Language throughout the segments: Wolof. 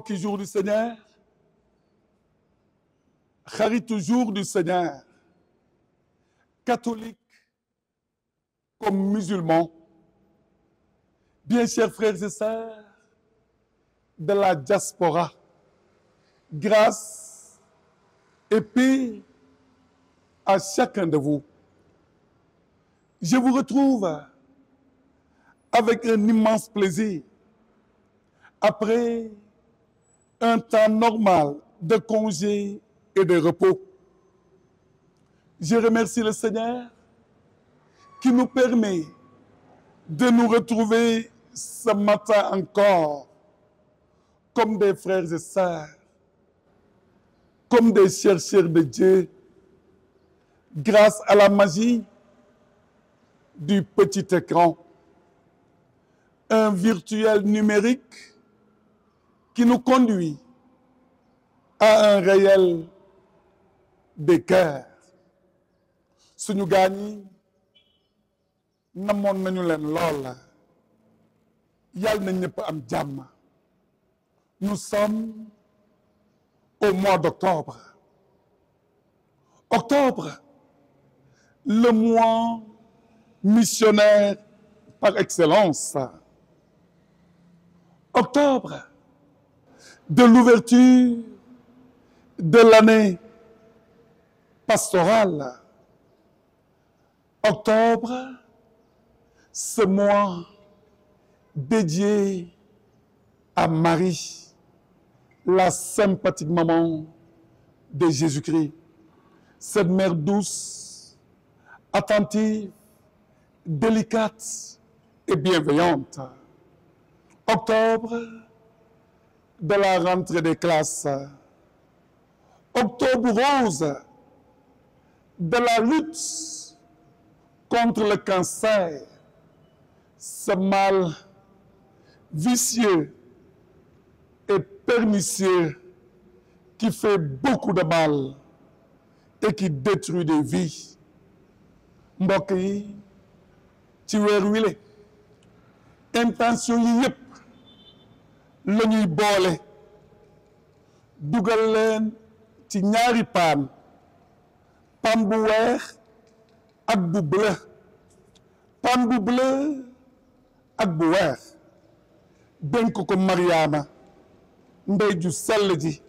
mbokki jour du Seigneur xaritu jour du Seigneur catholique comme musulman, bien chers frères et sœurs de la diaspora, grâce et paix à chacun de vous. Je vous retrouve avec un immense plaisir après un temps normal de congé et de repos. Je remercie le Seigneur qui nous permet de nous retrouver ce matin encore comme des frères et sœurs, comme des chercheurs de Dieu, grâce à la magie du petit écran, un virtuel numérique qui nous conduit à un réel des cœurs. suñu gaañ yi namoon nañu leen lool yàlla na ñëpp am jàmm. Nous sommes au mois d'octobre. Octobre, le mois missionnaire par excellence. Octobre, de l'ouverture de l'année pastorale. Octobre, ce mois dédié à Marie, la sympathique maman de Jésus-Christ, cette mère douce, attentive, délicate et bienveillante. Octobre, de la rentrée des classes. Octobre rose, de la lutte contre le cancer, ce mal vicieux et pernicieux qui fait beaucoup de mal et qui détruit des vies. Mbokk yi ci weer wile intention yi yëpp la ñuy boole dugal leen ci ñaari paan bu weex ak bu bleu, paan bu bleu ak bu weex dénk ko Mariama ndey ju sell ji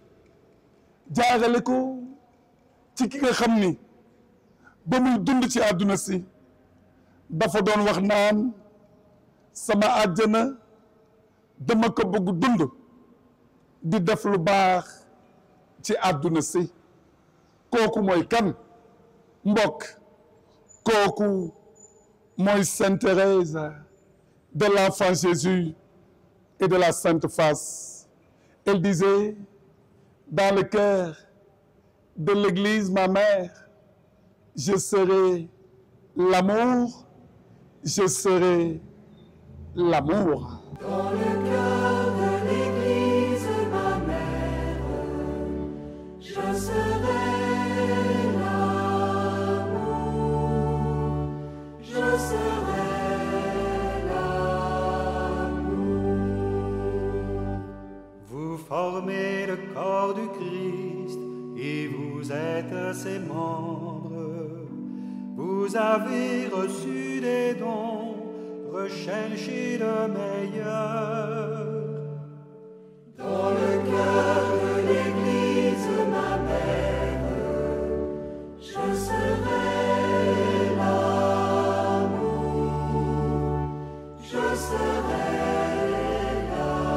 jaarale ko ci ki nga xam ni ba muy dund ci àdduna si dafa doon wax naan sama àjjana dama ko bëgg dund di def lu baax ci àdduna si. Kooku mooy kan mbokk, kooku mooy Sainte Thérèse de l'Enfant Jésus et de la Sainte Face. Elle disait, dans le cœur de l'Église, ma mère, je serai l'amour, je serai l'amour. Dans le cœur de l'Église, ma mère, je serai l'amour, je serai l'amour. Vous formez le corps du Christ et vous êtes ses membres. Vous avez reçu des dons, recherchez le meilleur. Dans le cœur de l'Église, ma mère, je serai l'amour, je serai l'amour.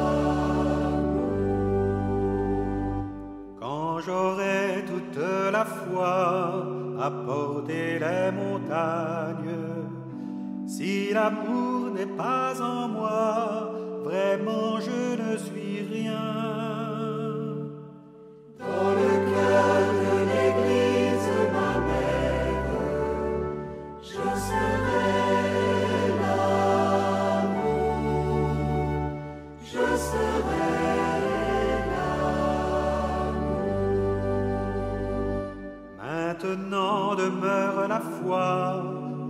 Quand j'aurai toute la foi à porter les montagnes, si l'amour n'est pas en moi, vraiment je ne suis rien. Dans le cœur de l'Église, ma mère, je serai l'amour, je serai l'amour. Maintenant demeure la foi,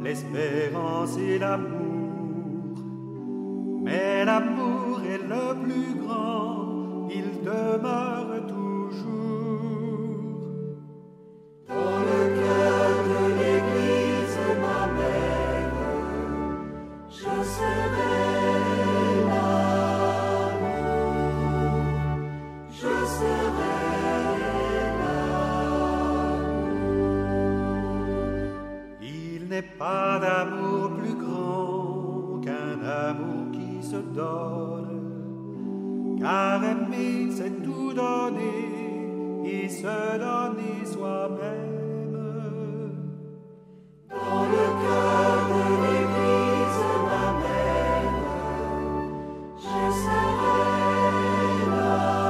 l'espérance et l'amour. Mais l'amour est le plus grand, il demeure toujours. Dans le cœur de l'Église, ma mère, je serai l'amour, je serai l'amour. Il n'est pas d'amour plus grand qu'un amour qui se donne, car aimer c'est tout donner et se donner soi-même. Dans le cœur de l'Église, ma mère, je serai l'amour,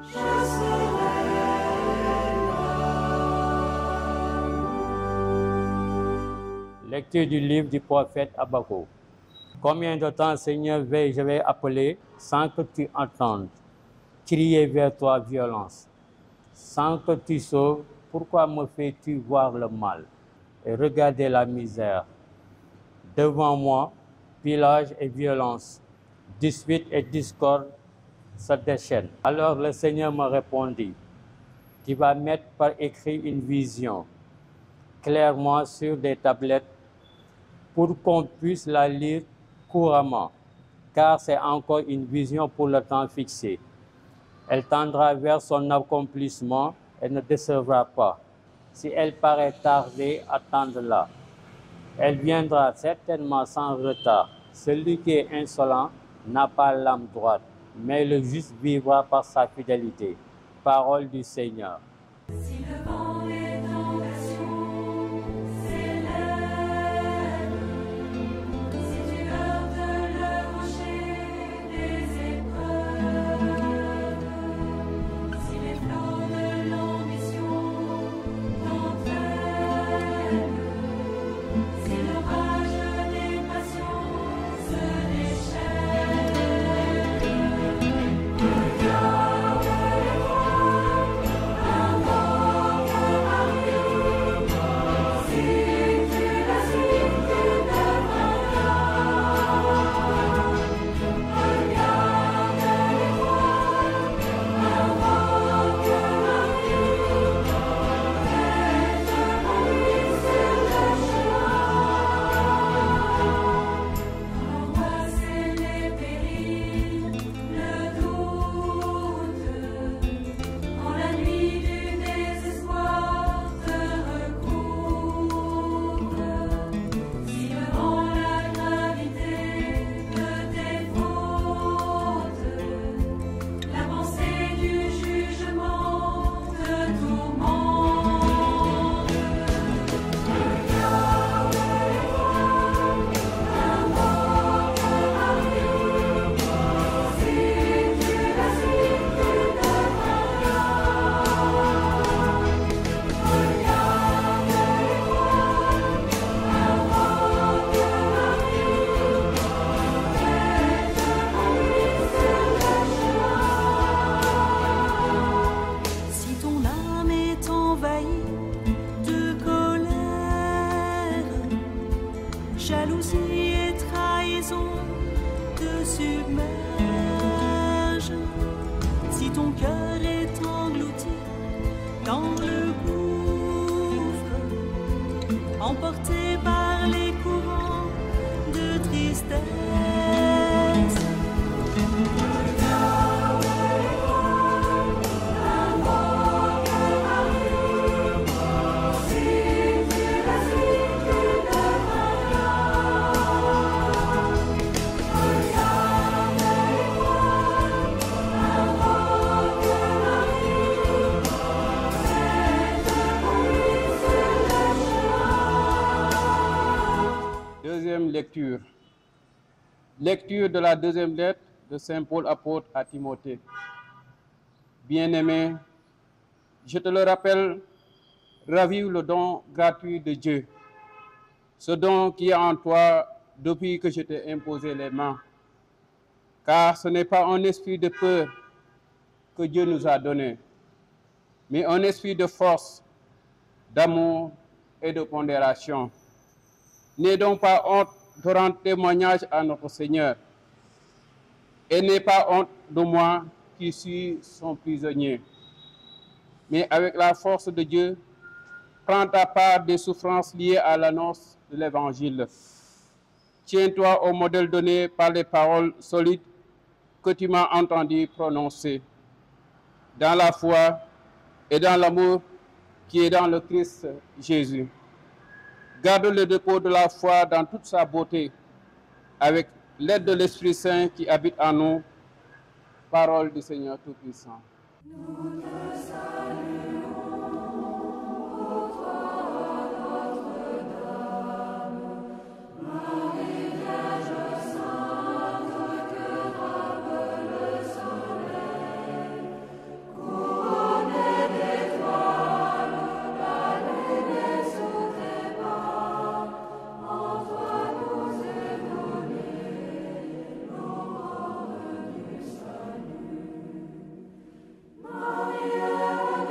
je serai l'amour. Lecture du livre du prophète Habakkuk. Combien de temps, Seigneur, je vais appeler sans que tu entendes, crier vers toi violence, sans que tu sauves? Pourquoi me fais-tu voir le mal et regarder la misère? Devant moi, pillage et violence, dispute et discorde se déchaînent. Alors le Seigneur me répondit, tu vas mettre par écrit une vision, clairement sur des tablettes, pour qu'on puisse la lire couramment, car c'est encore une vision pour le temps fixé. Elle tendra vers son accomplissement et ne décevra pas. Si elle paraît tarder, attends-la. Elle viendra certainement sans retard. Celui qui est insolent n'a pas l'âme droite, mais le juste vivra par sa fidélité. Parole du Seigneur. Si le vent est en passion, s'élève. Si tu heurtes le rocher des épreuves, si les flots de l'ambition t'entraînent, si l'orage des passions se déchaîne, regarde les rois, invoque Marie. Si tu la suis, tu devras regarde les rois, invoque Marie. Faites-moi c'est le chemin. Angoisser les périls, le doute, en la nuit du désespoir te recouvre. Si devant la gravité de tes fautes, la pensée du jugement te tourmente, regarde les rois, invoque Marie. Si tu la suis, tu devras regarde les rois, invoque Marie. Si ton âme est envahie de colère, jalousie et trahison te submergent. Si ton cœur est englouti dans le gouffre, emporté par les courants de tristesse, Deuxième lecture. Lecture de la deuxième lettre de Saint Paul apôtre à Timothée. Bien-aimé, je te le rappelle, ravive le don gratuit de Dieu, ce don qui est en toi depuis que je t'ai imposé les mains. Car ce n'est pas un esprit de peur que Dieu nous a donné, mais un esprit de force, d'amour et de pondération. N'aie donc pas honte de rendre témoignage à notre Seigneur. et n'aie pas honte de moi qui suis son prisonnier. Mais avec la force de Dieu, prends ta part des souffrances liées à l'annonce de l'Évangile. Tiens-toi au modèle donné par les paroles solides que tu m'as entendu prononcer, dans la foi et dans l'amour qui est dans le Christ Jésus. Garde le dépôt de la foi dans toute sa beauté, avec l'aide de l'Esprit Saint qui habite en nous. Parole du Seigneur Tout-Puissant. Maria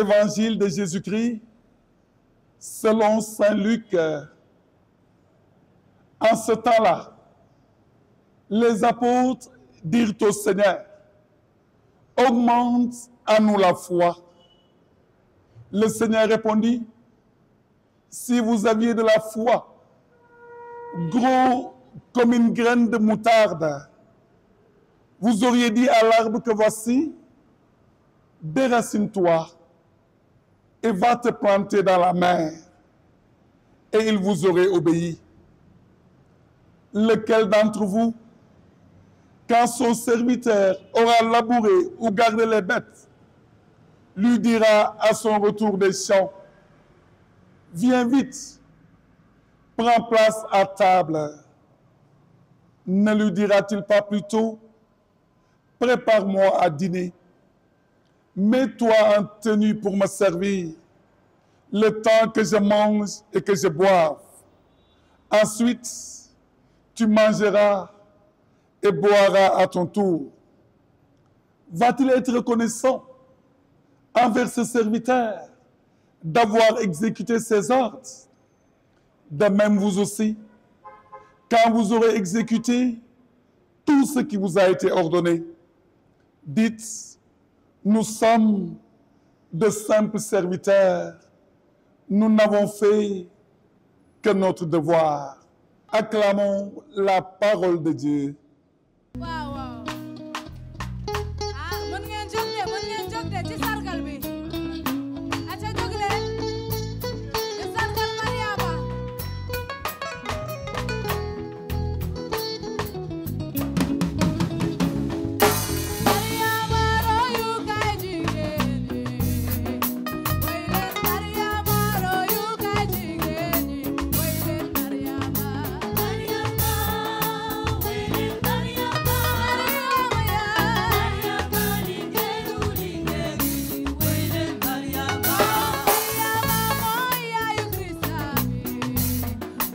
Évangile de Jésus-Christ selon saint Luc. En ce temps-là, les apôtres dirent au Seigneur, augmente à nous la foi. Le Seigneur répondit, si vous aviez de la foi, gros comme une graine de moutarde, vous auriez dit à l'arbre que voici, déracine-toi et va te planter dans la mer, et il vous aurait obéi. Lequel d'entre vous, quand son serviteur aura labouré ou gardé les bêtes, lui dira à son retour des champs, viens vite, prends place à table. Ne lui dira-t-il pas plutôt, prépare-moi à dîner, mets-toi en tenue pour me servir, le temps que je mange et que je boive. Ensuite, tu mangeras et boiras à ton tour. Va-t-il être reconnaissant envers ce serviteur d'avoir exécuté ses ordres? De même vous aussi, quand vous aurez exécuté tout ce qui vous a été ordonné, dites, nous sommes de simples serviteurs, nous n'avons fait que notre devoir. Acclamons la parole de Dieu. Wow, wow. Mën ngeen jóg de ci sargal bi. Aca jóg leen. Ci sargal Mariama. Mariama royukaay jigéen ñi. Woy leen Mariama royukaay jigéen ñi. Woy leen Mariama. Mariama, woy leen Mariama. Mariama yaa. Mariama liggéeyu liggéey. Woy leen Mariama. Mariama mooy yaayu Krista bi.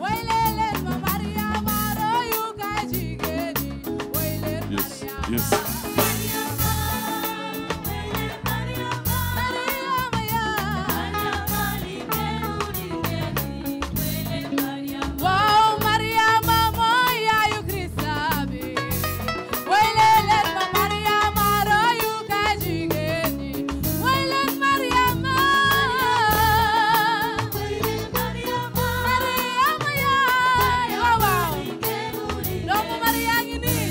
Woy leen ma Mariama royukaay jigéen ñi. Woy leen Mariama. Yes. Mariama, woy leen Mariama. Mariama yaa. Mariama liggéeyu liggéey. Woy leen Mariama. Waaw Mariama mooy yaayu Krista bi. Woy leen ma Mariama royukaay jigéen ñi. Woy leen Mariama. Woy leen Mariama. Mariama yaay. Waaw waaw. Doomu Maria ngi nii.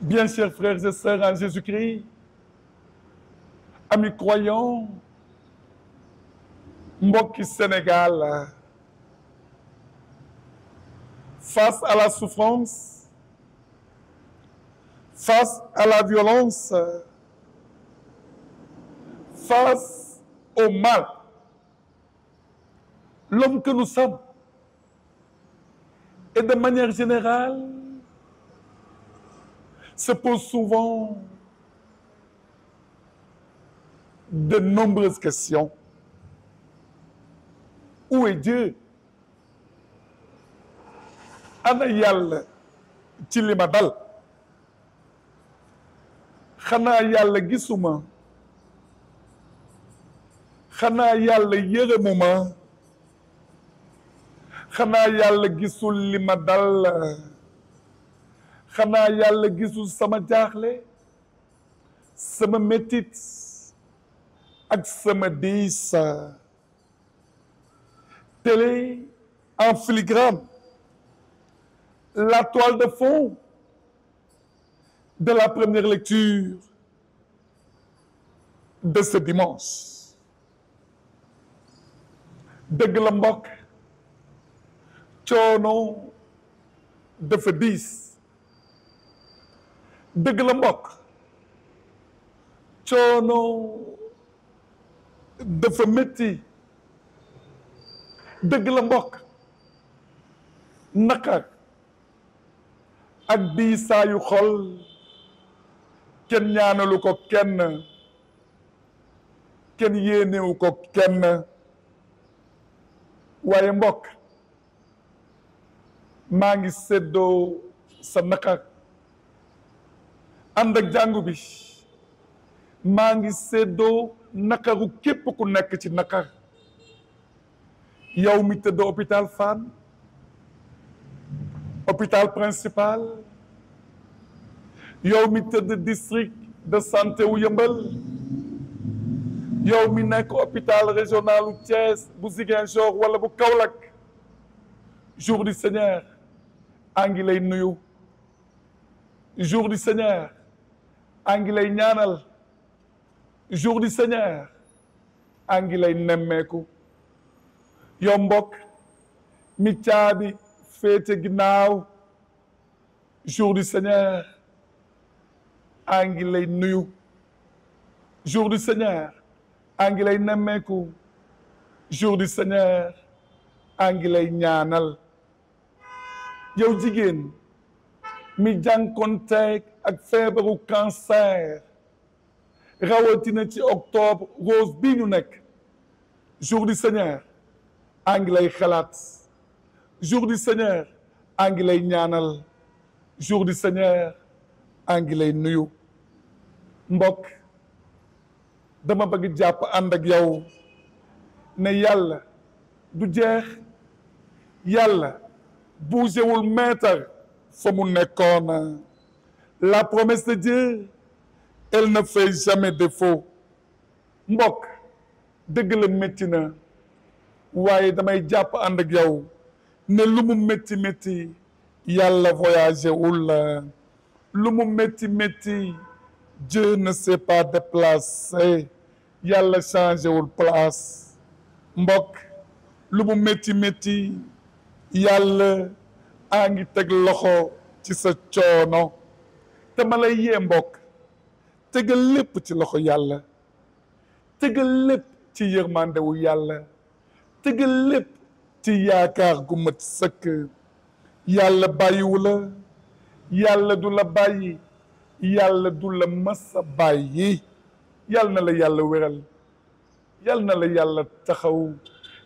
Bien chers frères et sœurs en Jésus-Christ, amis croyants, mbokki Sénégal, face à la souffrance, face à la violence, face au mal, l'homme que nous sommes, et de manière générale, se pose souvent de nombreuses questions. Où est Dieu? Ana yàlla ci li ma dal xanaa yàlla gisuma xanaa yàlla yërëmuma xanaa yàlla gisul li ma dal xanaa yàlla gisul sama jaaxle sama métit ak sama diis télé en filigrane la toile de fond de la première lecture de ce dimanche. Dëgg la mbokk coono dafa diis. Dëgg la mbokk coono dafa métti. Dëgg la mbokk naqar ak diisaayu xol kenn ñaanalu ko kenn kenn yéenewu ko kenn waaye mbokk maa ngi séddoo sa naqar ànd ak jàngu bi maa ngi séddoo naqaru képp ku nekk ci naqar yow mi tëdd hôpital Fann hôpital principal yow mi tëdd district de santé wu Yeumbeul yow mi nekk hôpital régional u Thiès bu Ziguinchor wala bu Kaolack jour du Seigneur a ngi lay nuyu jour du Seigneur a ngi lay ñaanal jour du Seigneur a ngi lay nemmeeku yow mbokk mi caabi féete ginnaaw jour du Seigneur a ngi lay nuyu jour du Seigneur a ngi lay nemmeeku jour du Seigneur a ngi lay ñaanal yow jigéen mi jànkonteeg ak feebaru cancer rawatina ci octobre rose bi ñu nekk jour du Seigneur a ngi lay xalaat jour du Seigneur a ngi lay ñaanal jour du Seigneur a ngi lay nuyu mbokk dama bëgg jàpp ànd ak yow ne yàlla du jeex yàlla bougéwul mètre fa mu nekkoon la promesse de Dieu elle ne fait jamais défaut mbokk dëgg la métti na waaye damay jàpp ànd ak yow ne lu mu métti métti yàlla voyagé wul lu mu métti métti Dieu ne s'est pas déplacé yàlla changé wul place mbokk lu mu métti métti yàlla a ngi teg loxo ci sa coono te ma lay yee mbokk tegal lépp ci loxo yàlla tegal lépp ci yërmandewu yàlla tegal lépp ci yaakaar gu mat sëkk yàlla bàyyiwu la yàlla du la bàyyi yàlla du la masa bàyyi yàlla na la yàlla wéral yàlla na la yàlla taxaw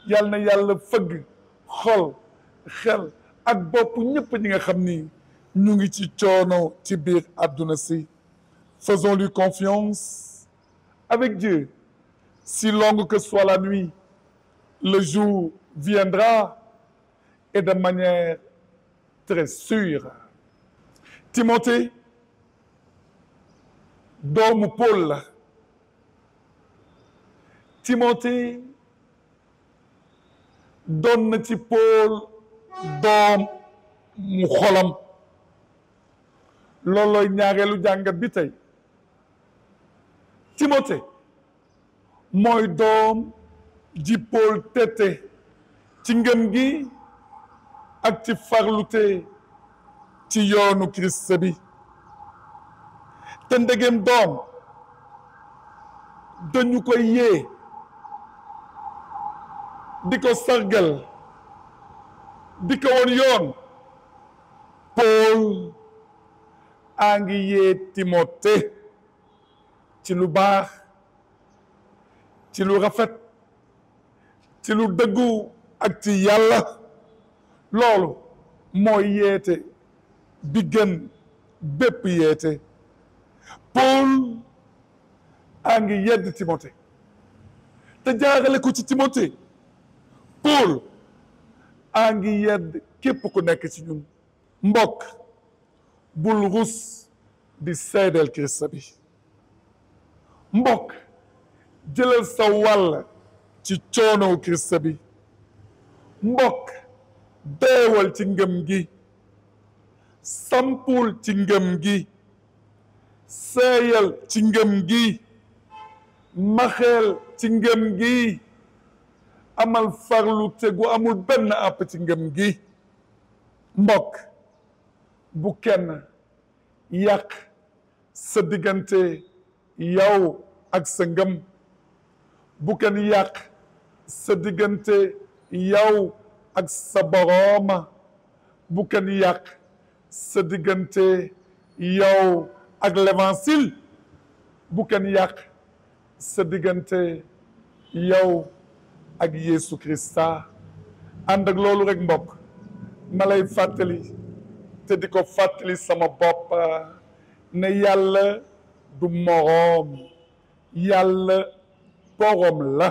yàlla na yàlla fëgg xol xel ak bopp ñëpp ñi nga xam ni ñu ngi ci coono ci biir àdduna si faisons-lui confiance avec Dieu si longue que soit la nuit le jour viendra et de manière très sûre Timothée doomu Paul la Timothée doon na ci Paul doom mu xolam loolooy ñaareelu jàngat bi tey Timothée mooy doom ji Paul tete ci ngëm gi ak ci farlute ci yoonu Christ bi te ndegem doom dañu koy yee di ko sargal di ko woon yoon Paul a ngi yee Timothée ci lu baax ci lu rafet ci lu dëggu ak ci yàlla loolu mooy yeete bi gën bépp yeete Paul a ngi yedd Timothée te jaarale ko ci Timothée Paul a ngi yedd képp ku nekk ci ñun mbokk bul rus di seedeel Kirist bi mbokk jëlal sa wàll ci coonow Kirist bi mbokk deewal ci ngëm gi sampul ci ngëm gi seeyal ci ngëm gi maxeel ci ngëm gi amal farlu te gu amul benn àpp ci ngëm gi mbokk bu kenn yàq sa diggante yow ak sa ngëm bu kenn yàq sa diggante yow ak sa borooma bu kenn yàq sa diggante yow ak l'évangile bu kenn yàq sa diggante yow ak Yeesu Krista ànd ak loolu rek mbokk ma lay fàttali te di ko fàttali sama bopp ne yàlla du moroom yàlla borom la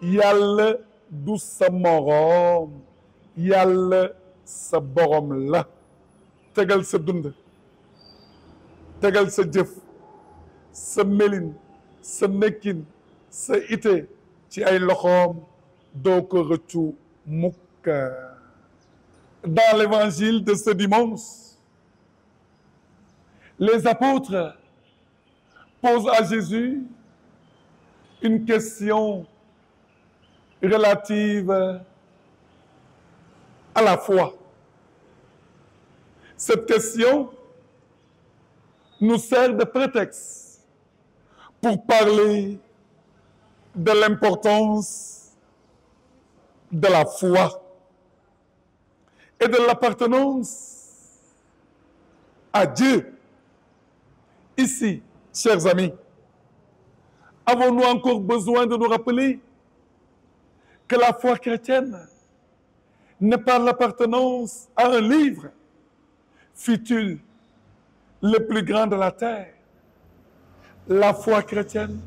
yàlla du sa moroom yàlla sa borom la tegal sa dund tegal sa jëf sa melin sa nekkin sa ite ci ay loxoom doo ko rëccu mukk dans l'évangile de ce dimanche les apôtres posent à Jésus une question relative à la foi. Cette question nous sert de prétexte pour parler de l'importance de la foi et de l'appartenance à Dieu. Ici, chers amis, avons-nous encore besoin de nous rappeler que la foi chrétienne n'est pas l'appartenance à un livre, fût-il le plus grand de la terre. La foi chrétienne,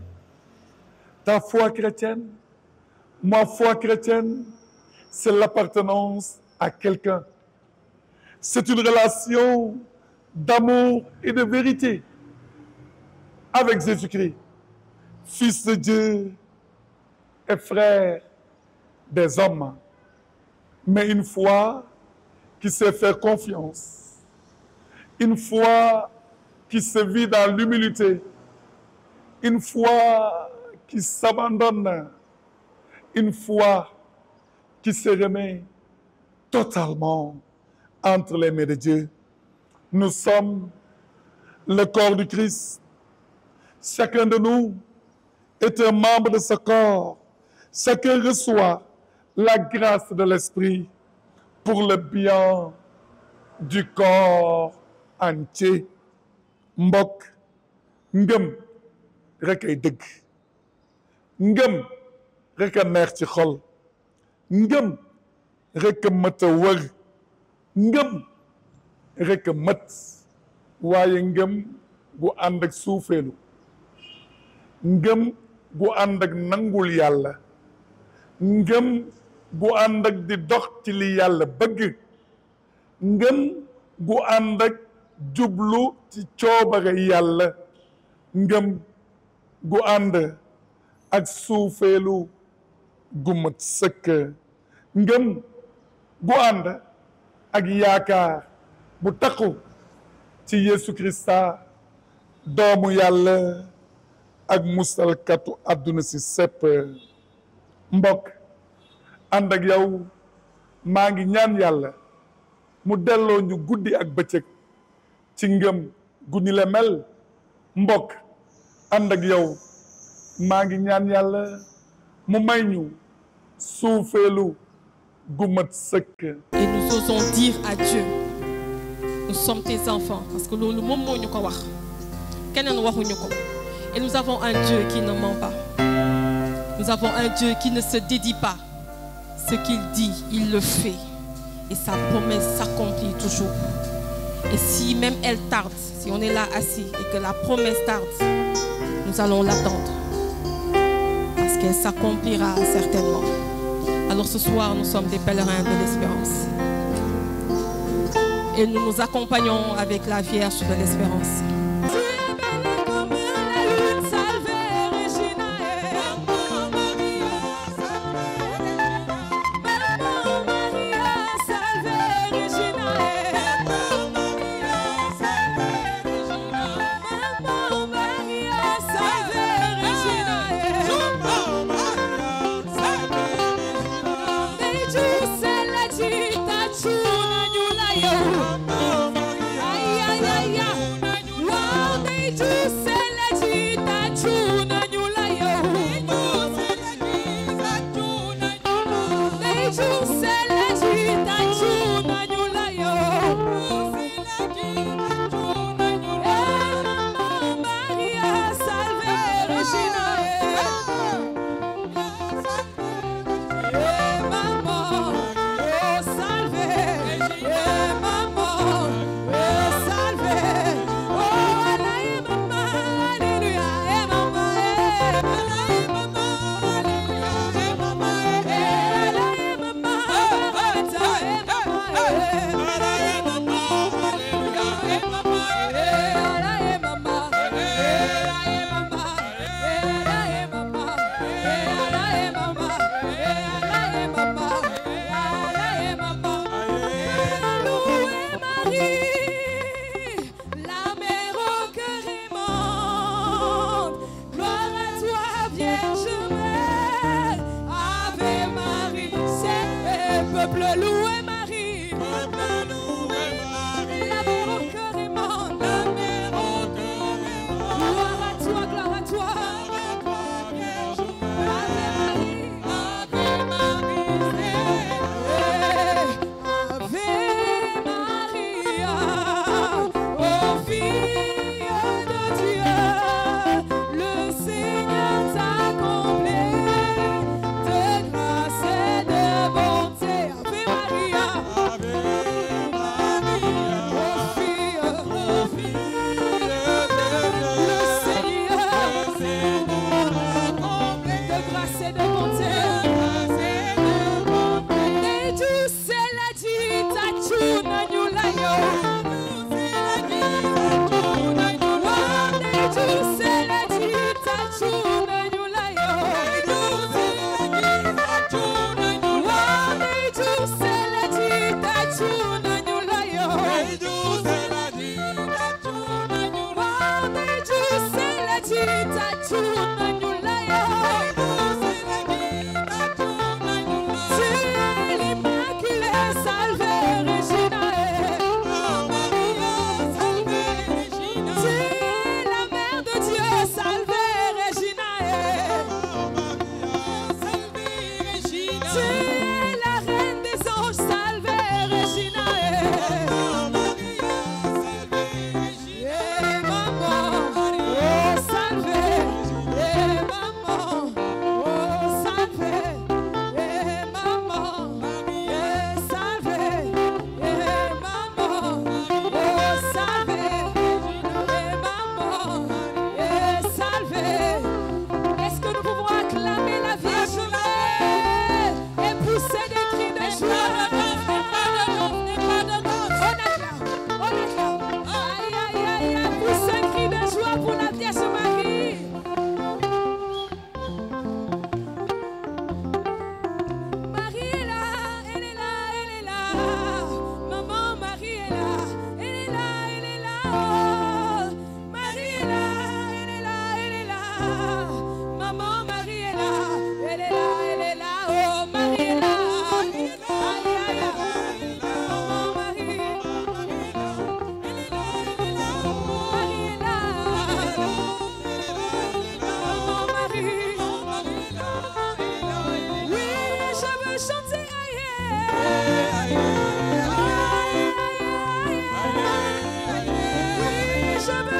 ta foi chrétienne, ma foi chrétienne, c'est l'appartenance à quelqu'un. C'est une relation d'amour et de vérité avec Jésus-Christ, Fils de Dieu et frère des hommes. Mais une foi qui sait faire confiance, une foi qui se vit dans l'humilité, une foi qui s'abandonne, une foi qui se remet totalement entre les mains de Dieu. Nous sommes le corps du Christ. Chacun de nous est un membre de ce corps. Chacun reçoit la grâce de l'Esprit pour le bien du corps entier. Mbokk ngëm rek ay dëgg ngëm rek a neex ci xol ngëm rek a mat a wër ngëm rek a mat waaye ngëm gu ànd ak suufeelu ngëm gu ànd ak nangul yàlla ngëm gu ànd ak di dox ci li yàlla bëgg ngëm gu ànd ak jublu ci coobare yàlla ngëm gu ànd ak suufeelu gu mat sëkk ngëm gu ànd ak yaakaar bu takku ci Yesu Krista doomu yàlla ak musalkatu àdduna si sépp mbokk ànd ak yow maa ngi ñaan yàlla mu delloo ñu guddi ak bëccëg ci ngëm gu ni le mel mbokk ànd ak yow maa ngi ñaan yàlla mu may ñu suufeelu gu mat sëkk. Et nous osons dire à Dieu, nous sommes tes enfants, parce que loolu moom moo ñu ko wax keneen waxuñu ko. Et nous avons un Dieu qui ne ment pas. Nous avons un Dieu qui ne se dédie pas. Ce qu'il dit, il le fait. Et sa promesse s'accomplit toujours. Et si même elle tarde, si on est là assis et que la promesse tarde, nous allons l'attendre. Parce qu'elle s'accomplira certainement. Alors ce soir, nous sommes des pèlerins de l'espérance. Et nous nous accompagnons avec la Vierge de l'Espérance.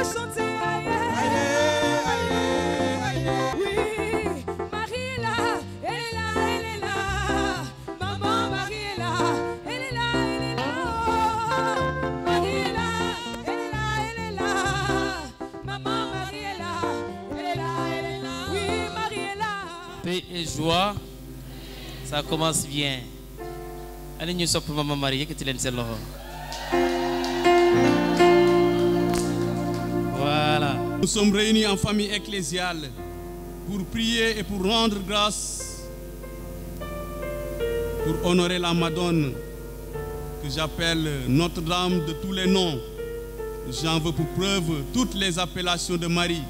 chanter. Oui, Marie est là, elle est là, elle est là. Maman Marie est là, elle est là, elle est là. Marie est là, elle est là, elle est là. Maman Marie est là, elle est là, elle est là. Oui, Marie est là. Paix et joie, ça commence bien. Allez nous sommes pour Maman Marie, que tu l'aimes celle-là. Voilà. Nous sommes réunis en famille ecclésiale pour prier et pour rendre grâce, pour honorer la Madone que j'appelle Notre-Dame de tous les noms. J'en veux pour preuve toutes les appellations de Marie.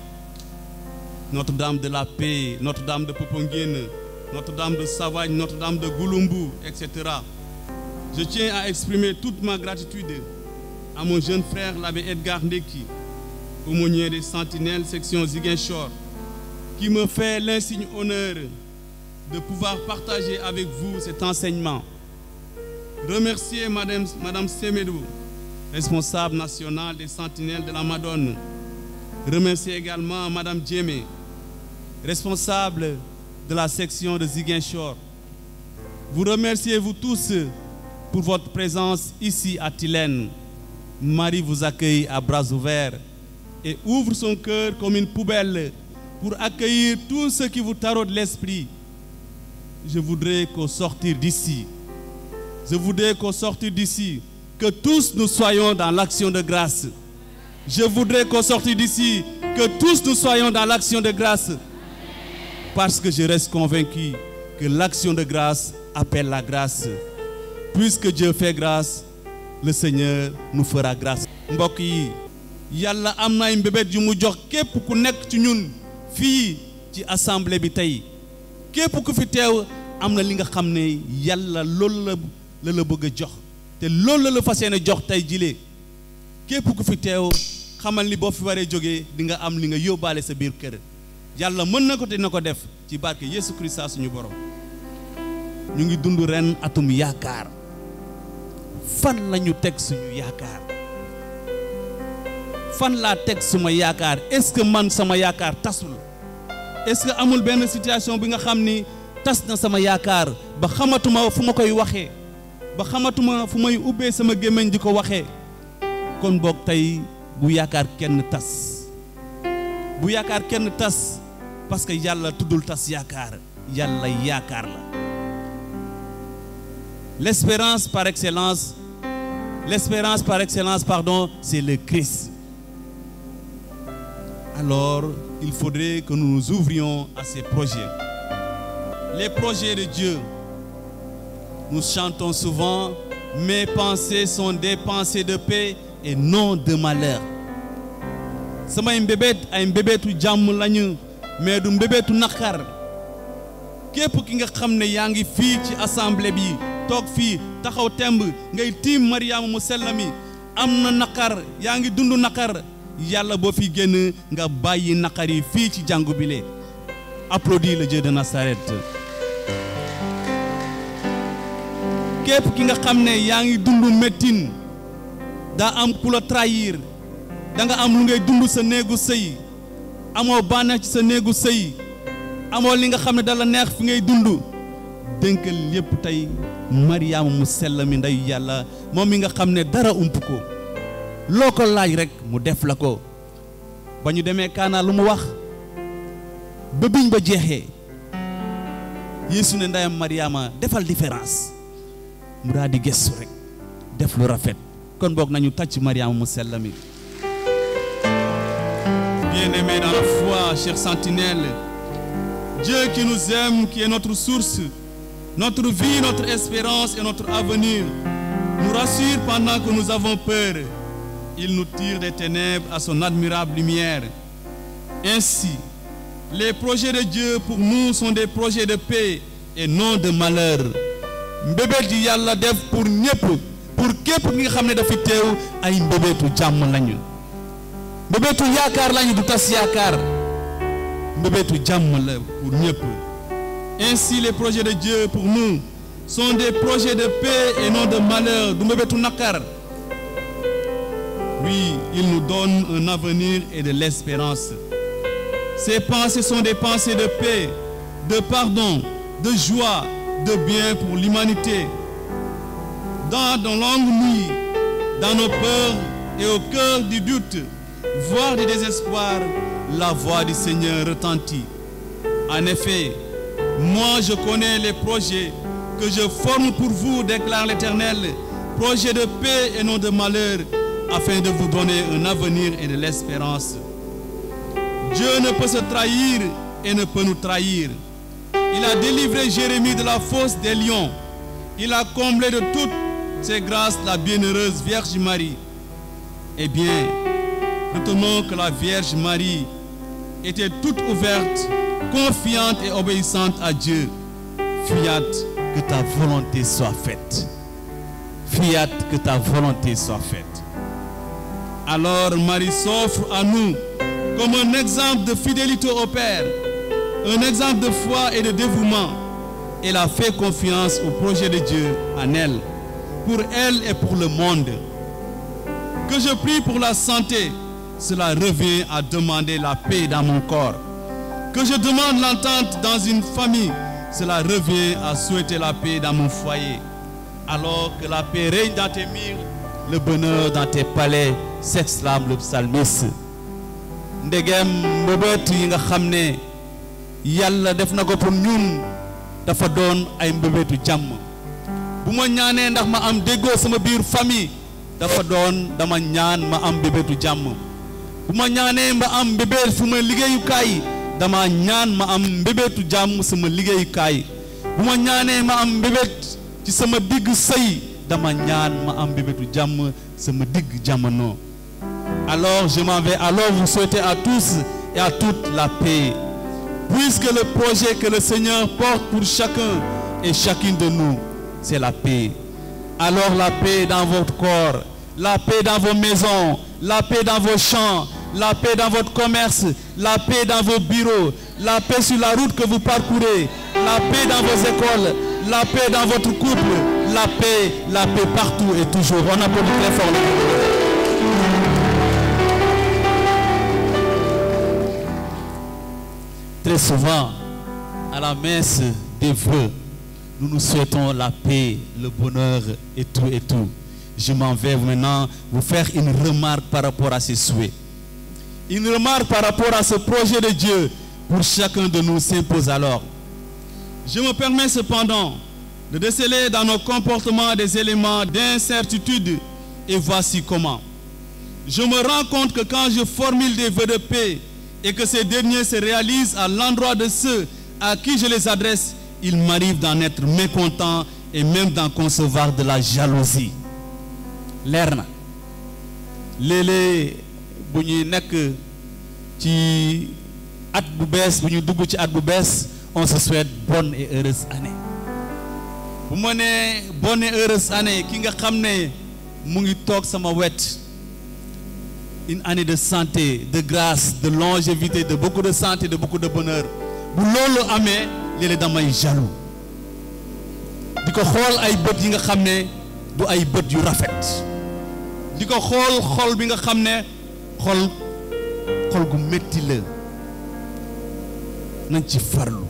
Notre-Dame de la Paix, Notre-Dame de Poponguine, Notre-Dame de Savagne, Notre-Dame de Goulumbu, etc. Je tiens à exprimer toute ma gratitude à mon jeune frère, l'abbé Edgar Ndeki, aumônier des Sentinelles, section Ziguinchor, qui me fait l'insigne honneur de pouvoir partager avec vous cet enseignement. Remercier Madame Semedo, responsable nationale des Sentinelles de la Madone. Remercier également Madame Djemé, responsable de la section de Ziguinchor. Vous remerciez vous tous pour votre présence ici à Tilène. Marie vous accueille à bras ouverts et ouvre son cœur comme une poubelle pour accueillir tout ce qui vous taraude l'esprit. Je voudrais qu'au sortir d'ici, que tous nous soyons dans l'action de grâce. Je voudrais qu'au sortir d'ici, que tous nous soyons dans l'action de grâce. Parce que je reste convaincu que l'action de grâce appelle la grâce. Puisque Dieu fait grâce, le Seigneur nous fera grâce. Mbokk yi Yàlla am na ay mbébét yu mu jox képp ku nekk ci ñun fii ci assemblée bi tey képp ku fi teew am na li nga xam ne Yàlla loolu la bëgg a jox te loolu la fas yéene jox tey jilee képp ku fi teew xamal ni boo fi waree jógee di nga am li nga yóbbaale sa biir kër Yàlla mën na ko te na ko def ci barke Yesu Christa suñu borom. Ñu ngi dund ren atum yaakaar fan lañu teg suñu yaakaar fan laa teg suma yaakaar est-ce que man sama yaakaar tasul est-ce que amul benn situation bi nga xam ni tas na sama yaakaar ba xamatuma fu ma koy waxee ba xamatuma fu may ubbee sama gémmiñ di ko waxee kon boog tey bu yaakaar kenn tas parce que Yàlla tuddul tas yaakaar Yàlla yaakaar la. L'espérance par excellence, c'est le Christ. Alors, il faudrait que nous nous ouvrions à ces projets. Les projets de Dieu, nous chantons souvent, mes pensées sont des pensées de paix et non de malheur. Sama mbébét ay mbébétu jàmm lañu mais du mbébétu naqar. Képp ki nga xam ne yaa ngi fii ci assemblée bi toog fii taxaw temb ngay tiim Mariama mu sell mi am na naqar yaa ngi dund naqar Yàlla boo fi génn nga bàyyi naqar yi fii ci jàngu bile. Applaudis le Dieu de Nazareth. Képp ki nga xam ne yaa ngi dund mettin daa am ku la trahir da nga am lu ngay dund sa néegu sëy amoo bànneex ci sa néegu sëy amoo li nga xam ne dala neex fi ngay dund dénkal yépp tey Mariama mu sell mi ndeyu Yàlla moom mi nga xam ne dara ump ko loo ko laaj rek mu def la ko ba ñu demee Kaana lu mu wax ba biñ ba jeexee Yeesu ne ndeyam Mariama defal différence mu daal di gëstu rek def lu rafet kon boog nañu tàcc Mariama mu sell mi. Bien-aimés dans la foi, chers sentinelles, Dieu qui nous aime, qui est notre source, notre vie, notre espérance et notre avenir, nous rassure pendant que nous avons peur. Il nous tire des ténèbres à son admirable lumière. Ainsi, les projets de Dieu pour nous sont des projets de paix et non de malheur. Mbébét yi Yàlla def pour ñëpp pour képp nga xam ne dafa teew ay mbébétu jàmm lañu. Mbébétu yaakaar lañu du tas yaakaar. Mbébétu jàmm la pour ñëpp. Ainsi les projets de Dieu pour nous sont des projets de paix et non de malheur. Du mbébétu nakar. Oui, il nous donne un avenir et de l'espérance. Ces pensées sont des pensées de paix, de pardon, de joie, de bien pour l'humanité. Dans nos longues nuits, dans nos peurs et au cœur du doute, voire du désespoir, la voix du Seigneur retentit. En effet, moi je connais les projets que je forme pour vous, déclare l'Éternel, projets de paix et non de malheur, afin de vous donner un avenir et de l'espérance. Dieu ne peut se trahir et ne peut nous trahir. Il a délivré Jérémie de la fosse des lions. Il a comblé de toutes ses grâces la bienheureuse Vierge Marie. Eh bien, retenons que la Vierge Marie était toute ouverte, confiante et obéissante à Dieu. Fiat, que ta volonté soit faite. Fiat, que ta volonté soit faite. Alors Marie s'offre à nous comme un exemple de fidélité au Père, un exemple de foi et de dévouement. Elle a fait confiance au projet de Dieu en elle, pour elle et pour le monde. Que je prie pour la santé, cela revient à demander la paix dans mon corps. Que je demande l'entente dans une famille, cela revient à souhaiter la paix dans mon foyer. Alors que la paix règne dans tes murs, le bonheur dans tes palais, s'exclame le psalmiste. Ndegem mbëbët yi nga xam ne Yàlla def na ko pour ñun dafa doon ay mbëbëtu jàmm. Bu ma ñaanee ndax ma am déggoo sama biir famille dafa doon dama ñaan ma am mbëbëtu jàmm. Bu ma ñaanee ma am mbëbët fu ma liggéeyukaay dama ñaan ma am mbëbëtu jàmm sama liggéeyukaay. Bu ma ñaanee ma am mbëbët ci sama digg sëy dama ñaan ma am mbëbëtu jàmm sama digg jamono. Alors je m'en vais alors vous souhaiter à tous et à toutes la paix. Puisque le projet que le Seigneur porte pour chacun et chacune de nous, c'est la paix. Alors la paix dans votre corps, la paix dans vos maisons, la paix dans vos champs, la paix dans votre commerce, la paix dans vos bureaux, la paix sur la route que vous parcourez, la paix dans vos écoles, la paix dans votre couple, la paix partout et toujours. On applaudit très fort le Seigneur. Très souvent, à la messe des vœux, nous nous souhaitons la paix, le bonheur et tout et tout. Je m'en vais maintenant vous faire une remarque par rapport à ces souhaits. Une remarque par rapport à ce projet de Dieu pour chacun de nous s'impose alors. Je me permets cependant de déceler dans nos comportements des éléments d'incertitude et voici comment. Je me rends compte que quand je formule des vœux de paix et que ces derniers se réalisent à l'endroit de ceux à qui je les adresse, il m'arrive d'en être mécontent et même d'en concevoir de la jalousie. Leer na léeg-léeg bu ñuy nekk ci at bu bees bu ñuy dugg ci at bu bees on se souhaite bonne et heureuse année. Bu ma nee bonne et heureuse année ki nga xam ne mu ngi toog sama wet, une année de santé, de grâce, de longévité, de beaucoup de santé, de beaucoup de bonheur. Bu loolu amee léeg-léeg damay jaloux di ko xool ay bët yi nga xam ne du ay bët yu rafet, di ko xool xol bi nga xam ne xol gu metti la. Nañ ci farlu.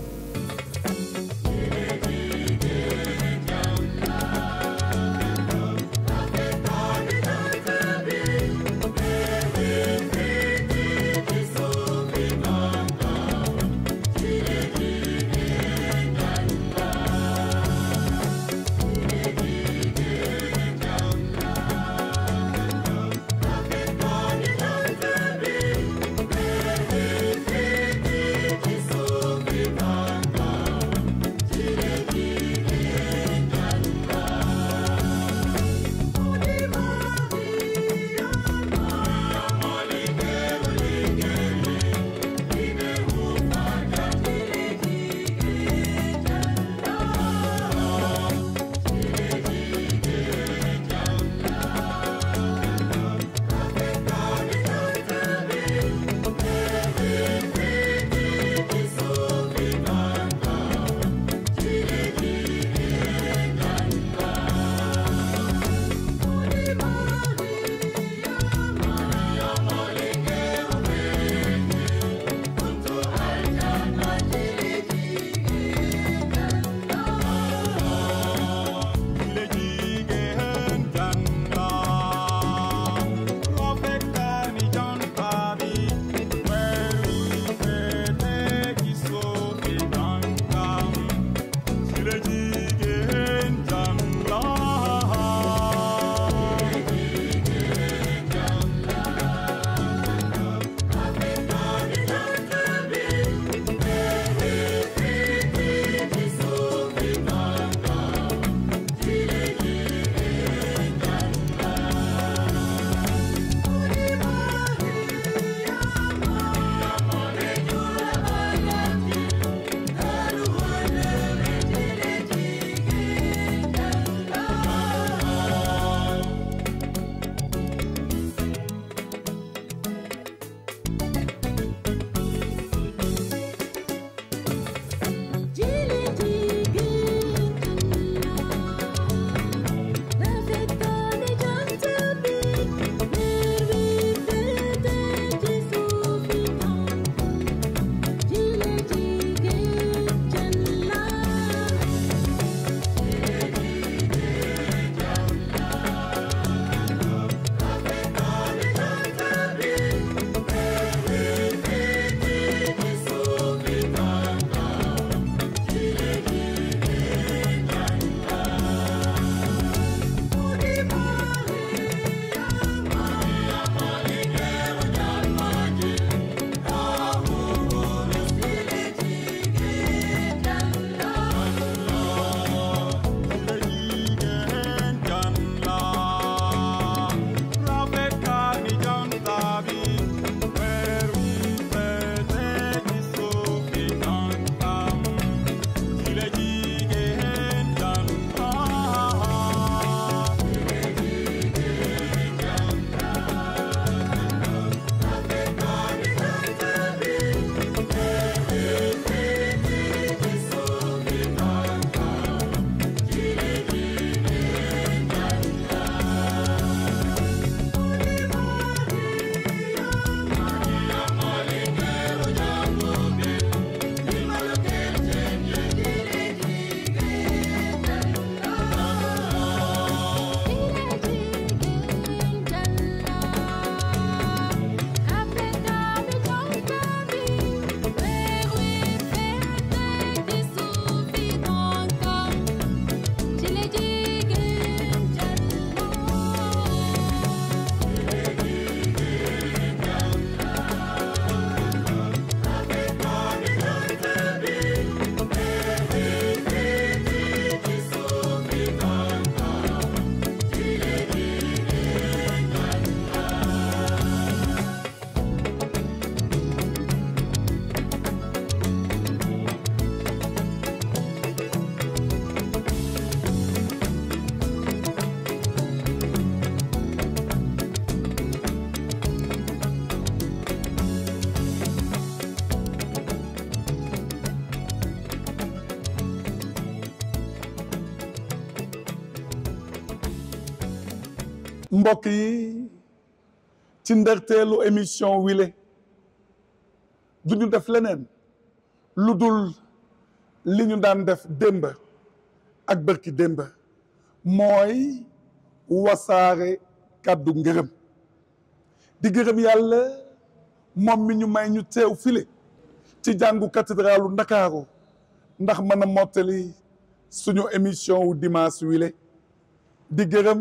Viva mbokk yi ci nderteelu émission wile du ñu def leneen lu dul li ñu daan def démb ak bërki démb mooy wasaare kàddu ngërëm di gërëm yàlla moom mi ñu may ñu teew file ci jàngu cathédralu Ndakaaru ndax mën a mottali suñu émission wu dimanche wile di gërëm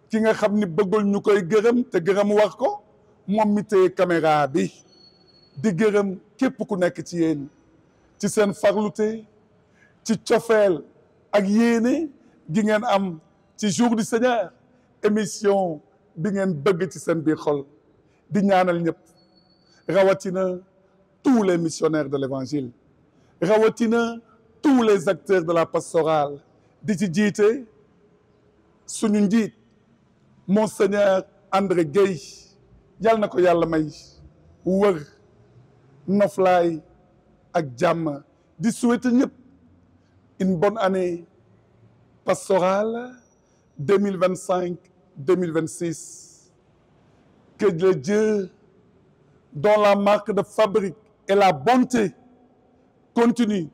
ki nga xam ni bëggul ñu koy gërëm te gërëm war ko moom mi téye caméra bi di gërëm képp ku nekk ci yéen ci seen farlute ci cofeel ak yéene gi ngeen am ci jour du Seigneur émission bi ngeen bëgg ci seen biir xol di ñaanal ñëpp rawatina tous les missionnaires de l'évangile rawatina tous les acteurs de la pastorale di ci jiite suñu njiit Monseigneur André Gueye yal na ko yàlla may wër noflaay ak jàmm di souhaiter ñëpp une bonne année pastorale 2025-2026. Que le Dieu dont la marque de fabrique est la bonté continue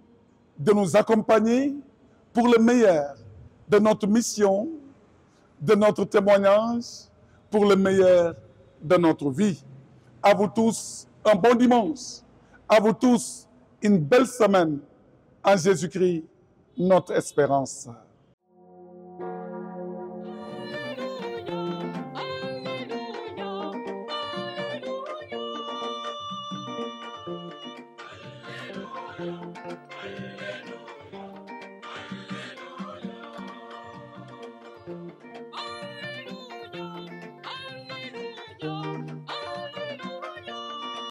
de nous accompagner pour le meilleur de notre mission, de notre témoignage, pour le meilleur de notre vie. À vous tous, un bon dimanche. À vous tous, une belle semaine en Jésus-Christ, notre espérance.